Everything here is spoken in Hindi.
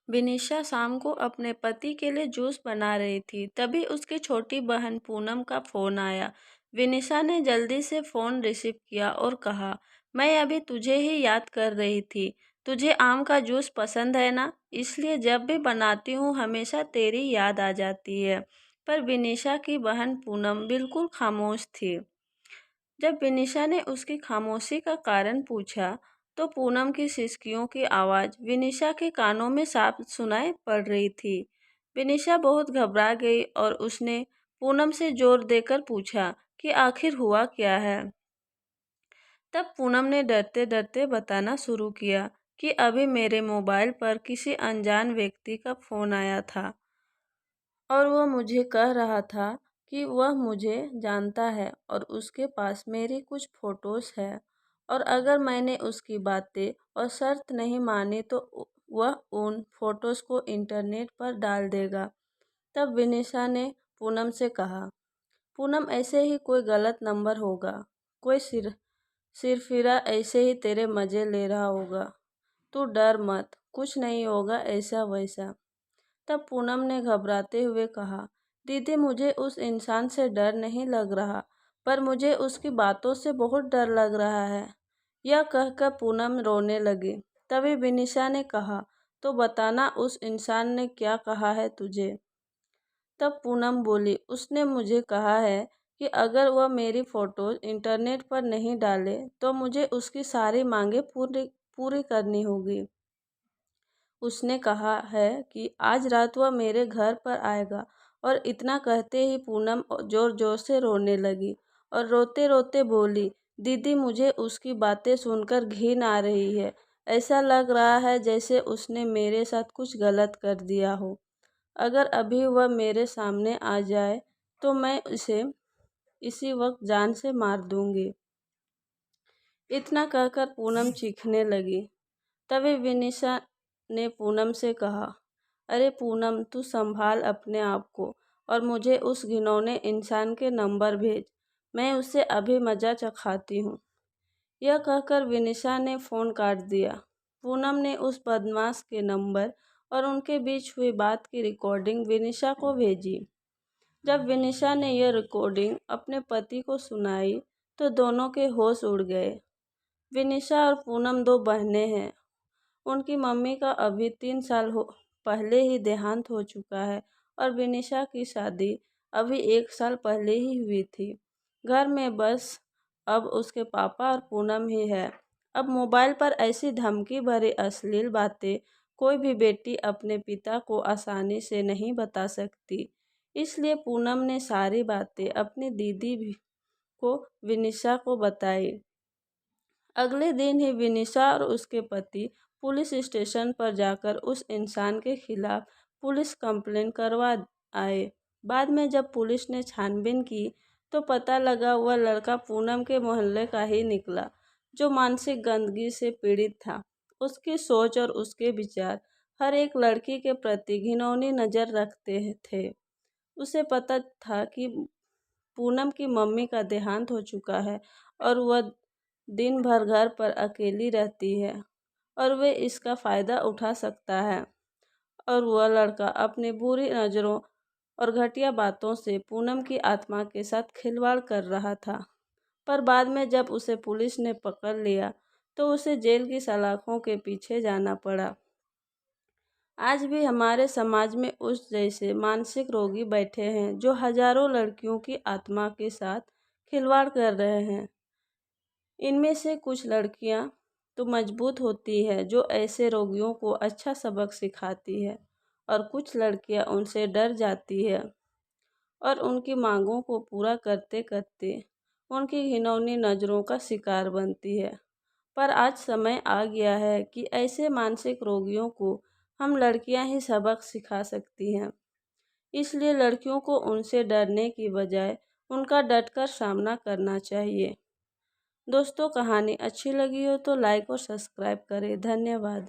विनिशा शाम को अपने पति के लिए जूस बना रही थी, तभी उसकी छोटी बहन पूनम का फोन आया। विनिशा ने जल्दी से फोन रिसीव किया और कहा, मैं अभी तुझे ही याद कर रही थी। तुझे आम का जूस पसंद है ना? इसलिए जब भी बनाती हूँ हमेशा तेरी याद आ जाती है। पर विनिशा की बहन पूनम बिल्कुल खामोश थी। जब विनिशा ने उसकी खामोशी का कारण पूछा, तो पूनम की सिसकियों की आवाज़ विनिशा के कानों में साफ सुनाई पड़ रही थी। विनिशा बहुत घबरा गई और उसने पूनम से जोर देकर पूछा कि आखिर हुआ क्या है। तब पूनम ने डरते डरते बताना शुरू किया कि अभी मेरे मोबाइल पर किसी अनजान व्यक्ति का फ़ोन आया था और वह मुझे कह रहा था कि वह मुझे जानता है और उसके पास मेरी कुछ फ़ोटोज़ है, और अगर मैंने उसकी बातें और शर्त नहीं मानी तो वह उन फ़ोटोज़ को इंटरनेट पर डाल देगा। तब विनिशा ने पूनम से कहा, पूनम ऐसे ही कोई गलत नंबर होगा, कोई सिरफिरा ऐसे ही तेरे मज़े ले रहा होगा। तू डर मत, कुछ नहीं होगा ऐसा वैसा। तब पूनम ने घबराते हुए कहा, दीदी मुझे उस इंसान से डर नहीं लग रहा, पर मुझे उसकी बातों से बहुत डर लग रहा है। यह कहकर पूनम रोने लगी। तभी विनिशा ने कहा, तो बताना उस इंसान ने क्या कहा है तुझे? तब पूनम बोली, उसने मुझे कहा है कि अगर वह मेरी फ़ोटोज़ इंटरनेट पर नहीं डाले तो मुझे उसकी सारी मांगें पूरी करनी होगी। उसने कहा है कि आज रात वह मेरे घर पर आएगा। और इतना कहते ही पूनम जोर जोर से रोने लगी और रोते रोते बोली, दीदी मुझे उसकी बातें सुनकर घिन आ रही है। ऐसा लग रहा है जैसे उसने मेरे साथ कुछ गलत कर दिया हो। अगर अभी वह मेरे सामने आ जाए तो मैं उसे इसी वक्त जान से मार दूंगी। इतना कहकर पूनम चीखने लगी। तभी विनिशा ने पूनम से कहा, अरे पूनम तू संभाल अपने आप को और मुझे उस घिनौने इंसान के नंबर भेज, मैं उससे अभी मजा चखाती हूँ। यह कहकर विनिशा ने फ़ोन काट दिया। पूनम ने उस बदमाश के नंबर और उनके बीच हुई बात की रिकॉर्डिंग विनिशा को भेजी। जब विनिशा ने यह रिकॉर्डिंग अपने पति को सुनाई तो दोनों के होश उड़ गए। विनिशा और पूनम दो बहनें हैं। उनकी मम्मी का अभी 3 साल पहले ही देहांत हो चुका है और विनिशा की शादी अभी 1 साल पहले ही हुई थी। घर में बस अब उसके पापा और पूनम ही है। अब मोबाइल पर ऐसी धमकी भरी अश्लील बातें कोई भी बेटी अपने पिता को आसानी से नहीं बता सकती। इसलिए पूनम ने सारी बातें अपनी दीदी भी को विनिशा को बताई। अगले दिन ही विनिशा और उसके पति पुलिस स्टेशन पर जाकर उस इंसान के खिलाफ पुलिस कंप्लेन करवा आए। बाद में जब पुलिस ने छानबीन की तो पता लगा वह लड़का पूनम के मोहल्ले का ही निकला, जो मानसिक गंदगी से पीड़ित था। उसकी सोच और उसके विचार हर एक लड़की के प्रति घिनौनी नज़र रखते थे। उसे पता था कि पूनम की मम्मी का देहांत हो चुका है और वह दिन भर घर पर अकेली रहती है और वे इसका फ़ायदा उठा सकता है। और वह लड़का अपनी बुरी नज़रों और घटिया बातों से पूनम की आत्मा के साथ खिलवाड़ कर रहा था। पर बाद में जब उसे पुलिस ने पकड़ लिया तो उसे जेल की सलाखों के पीछे जाना पड़ा। आज भी हमारे समाज में उस जैसे मानसिक रोगी बैठे हैं जो हजारों लड़कियों की आत्मा के साथ खिलवाड़ कर रहे हैं। इनमें से कुछ लड़कियां तो मजबूत होती है जो ऐसे रोगियों को अच्छा सबक सिखाती है, और कुछ लड़कियां उनसे डर जाती है और उनकी मांगों को पूरा करते करते उनकी घिनौनी नज़रों का शिकार बनती है। पर आज समय आ गया है कि ऐसे मानसिक रोगियों को हम लड़कियां ही सबक सिखा सकती हैं। इसलिए लड़कियों को उनसे डरने की बजाय उनका डटकर सामना करना चाहिए। दोस्तों कहानी अच्छी लगी हो तो लाइक और सब्सक्राइब करें। धन्यवाद।